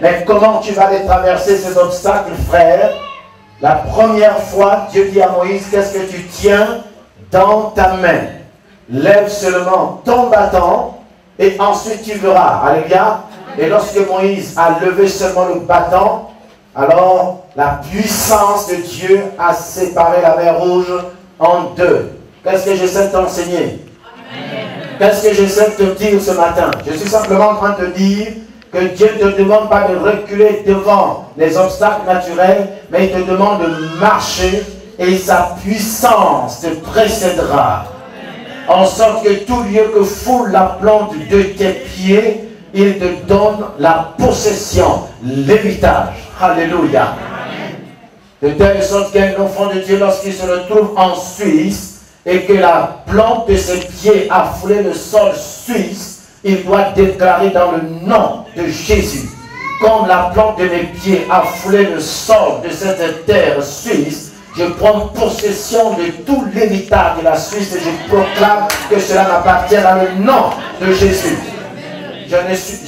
Mais comment tu vas les traverser ces obstacles, frère? La première fois, Dieu dit à Moïse, qu'est-ce que tu tiens dans ta main? Lève seulement ton bâton et ensuite tu verras. Alléluia. Et lorsque Moïse a levé seulement le bâton, alors la puissance de Dieu a séparé la mer Rouge en deux. Qu'est-ce que j'essaie de t'enseigner? Qu'est-ce que j'essaie de te dire ce matin? Je suis simplement en train de te dire que Dieu ne te demande pas de reculer devant les obstacles naturels, mais il te demande de marcher et sa puissance te précédera. En sorte que tout lieu que foule la plante de tes pieds, il te donne la possession, l'héritage. Alléluia. De telle sorte qu'un enfant de Dieu, lorsqu'il se retrouve en Suisse et que la plante de ses pieds a foulé le sol suisse, il doit déclarer dans le nom de Jésus, comme la plante de mes pieds a foulé le sol de cette terre suisse, je prends possession de tout l'héritage de la Suisse et je proclame que cela m'appartient dans le nom de Jésus. Je ne suis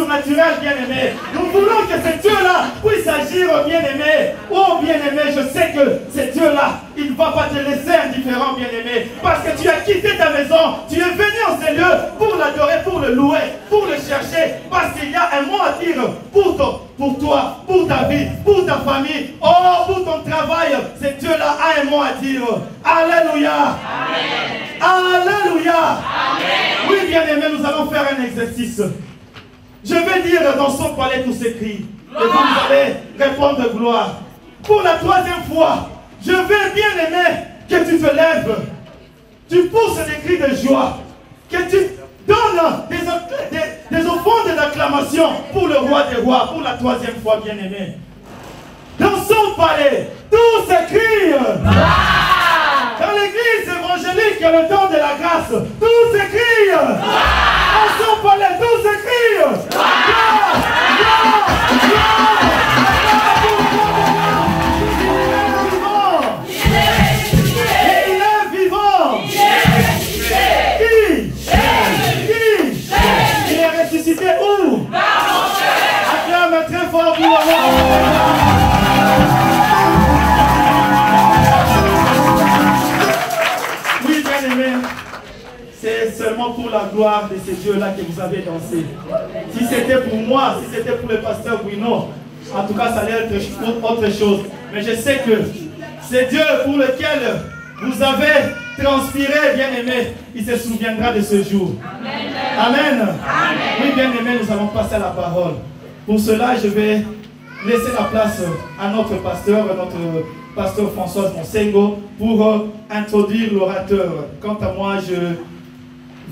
surnaturel, bien-aimé. Nous voulons que ce Dieu-là puisse agir, bien-aimé. Oh, bien-aimé, je sais que ce Dieu-là, il ne va pas te laisser indifférent, bien-aimé. Parce que tu as quitté ta maison, tu es venu en ces lieux pour l'adorer, pour le louer, pour le chercher. Parce qu'il y a un mot à dire pour toi, pour ta vie, pour ta famille, oh, pour ton travail. Ce Dieu-là a un mot à dire. Alléluia. Amen. Alléluia. Amen. Oui, bien-aimé, nous allons faire un exercice. Je vais dire dans son palais tous ces cris. Et vous allez répondre gloire. Pour la troisième fois, je veux, bien-aimé, que tu te lèves. Tu pousses des cris de joie. Que tu donnes des offrandes d'acclamation pour le roi des rois. Pour la troisième fois, bien-aimé. Dans son palais, tous ces cris. Dans l'église évangélique, le temps de la grâce, tous ces cris. Dans son palais, tous ces cris. Où? Acclame très fort pour le roi. Oui, bien aimé, c'est seulement pour la gloire de ces dieux-là que vous avez dansé. Si c'était pour moi, si c'était pour le pasteur Bruno, en tout cas, ça allait être autre chose. Mais je sais que c'est Dieu pour lequel vous avez transpiré, bien aimé, il se souviendra de ce jour. Amen. Amen. Amen. Oui, bien aimé, nous allons passer à la parole. Pour cela, je vais laisser la place à notre pasteur François Monsengo, pour introduire l'orateur. Quant à moi, je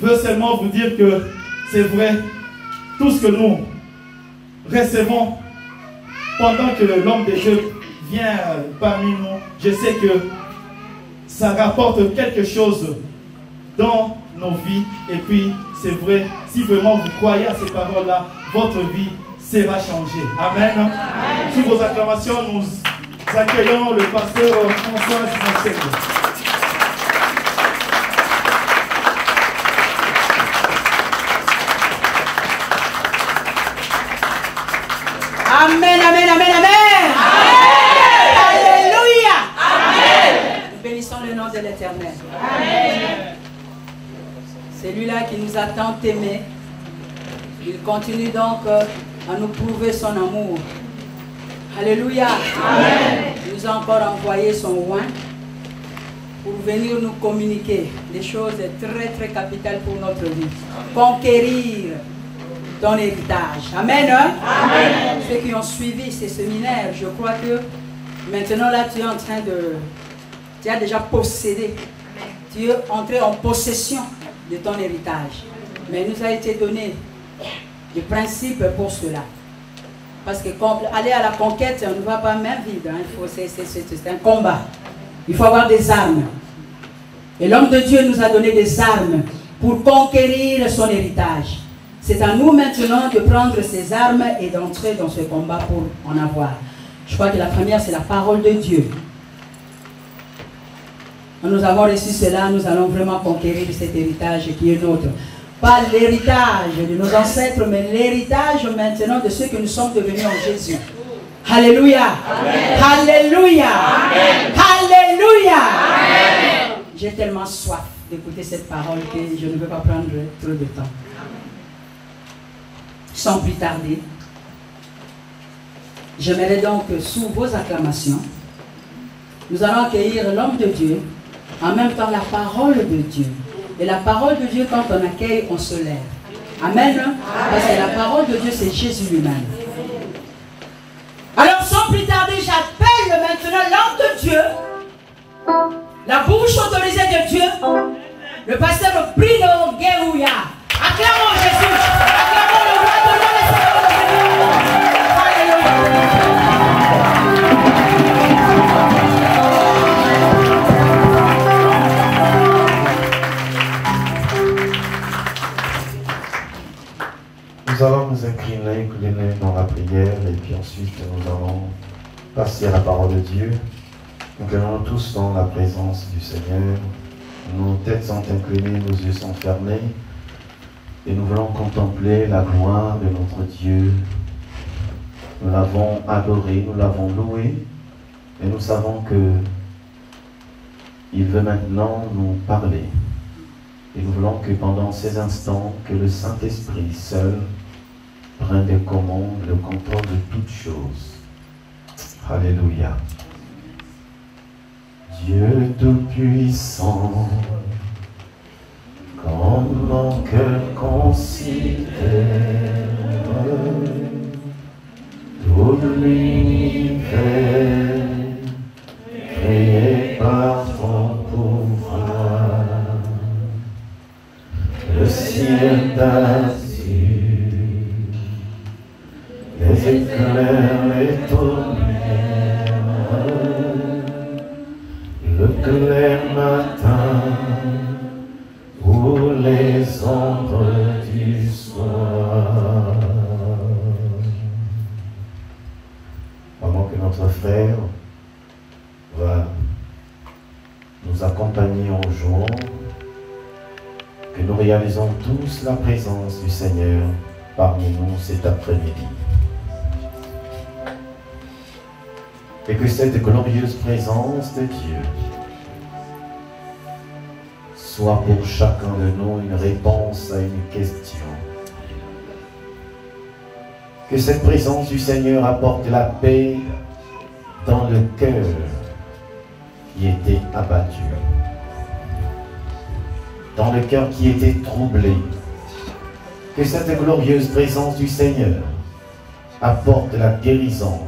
veux seulement vous dire que c'est vrai, tout ce que nous recevons pendant que l'homme de Dieu vient parmi nous, je sais que ça rapporte quelque chose dans nos vies. Et puis, c'est vrai, si vraiment vous croyez à ces paroles-là, votre vie sera changée. Amen. Amen. Sous vos acclamations, nous accueillons le pasteur François Monsengo. Amen, amen, amen, amen. Alléluia. Nous bénissons le nom de l'Éternel. C'est lui-là qui nous a tant aimés. Il continue donc à nous prouver son amour. Alléluia. Amen. Il nous a encore envoyé son oint pour venir nous communiquer des choses très très capitales pour notre vie. Conquérir ton héritage. Amen. Hein? Amen. Ceux qui ont suivi ces séminaires, je crois que maintenant là tu es en train de... Tu as déjà possédé. Tu es entré en possession de ton héritage. Mais il nous a été donné des principes pour cela. Parce que aller à la conquête, on ne va pas main vide. Hein. C'est un combat. Il faut avoir des armes. Et l'homme de Dieu nous a donné des armes pour conquérir son héritage. C'est à nous maintenant de prendre ces armes et d'entrer dans ce combat pour en avoir. Je crois que la première, c'est la parole de Dieu. Quand nous avons reçu cela, nous allons vraiment conquérir cet héritage qui est nôtre. Pas l'héritage de nos ancêtres, mais l'héritage maintenant de ceux que nous sommes devenus en Jésus. Alléluia. Amen. Alléluia. Amen. Alléluia. Amen. J'ai tellement soif d'écouter cette parole que je ne veux pas prendre trop de temps. Sans plus tarder, j'aimerais donc, sous vos acclamations, nous allons accueillir l'homme de Dieu, en même temps la parole de Dieu. Et la parole de Dieu, quand on accueille, on se lève. Amen. Parce que la parole de Dieu, c'est Jésus lui-même. Alors, sans plus tarder, j'appelle maintenant l'homme de Dieu, la bouche autorisée de Dieu, le pasteur Bruno Guérouya. Acclamons Jésus. Acclamons le roi de l'homme et Seigneur. Alléluia. Nous allons nous incliner dans la prière et puis ensuite nous allons passer à la parole de Dieu. Nous allons tous dans la présence du Seigneur. Nos têtes sont inclinées, nos yeux sont fermés et nous voulons contempler la gloire de notre Dieu. Nous l'avons adoré, nous l'avons loué et nous savons que il veut maintenant nous parler. Et nous voulons que pendant ces instants, que le Saint-Esprit seul prenne les commandes, le contrôle de toutes choses. Alléluia. Dieu Tout-Puissant, comme mon cœur considère tout l'univers créé par ton pouvoir. Le ciel d'azur, les éclairs, les tonnerres, le clair matin ou les ombres du soir. Pendant que notre frère va nous accompagner en jouant, que nous réalisons tous la présence du Seigneur parmi nous cet après-midi. Et que cette glorieuse présence de Dieu soit pour chacun de nous une réponse à une question. Que cette présence du Seigneur apporte la paix dans le cœur qui était abattu, dans le cœur qui était troublé. Que cette glorieuse présence du Seigneur apporte la guérison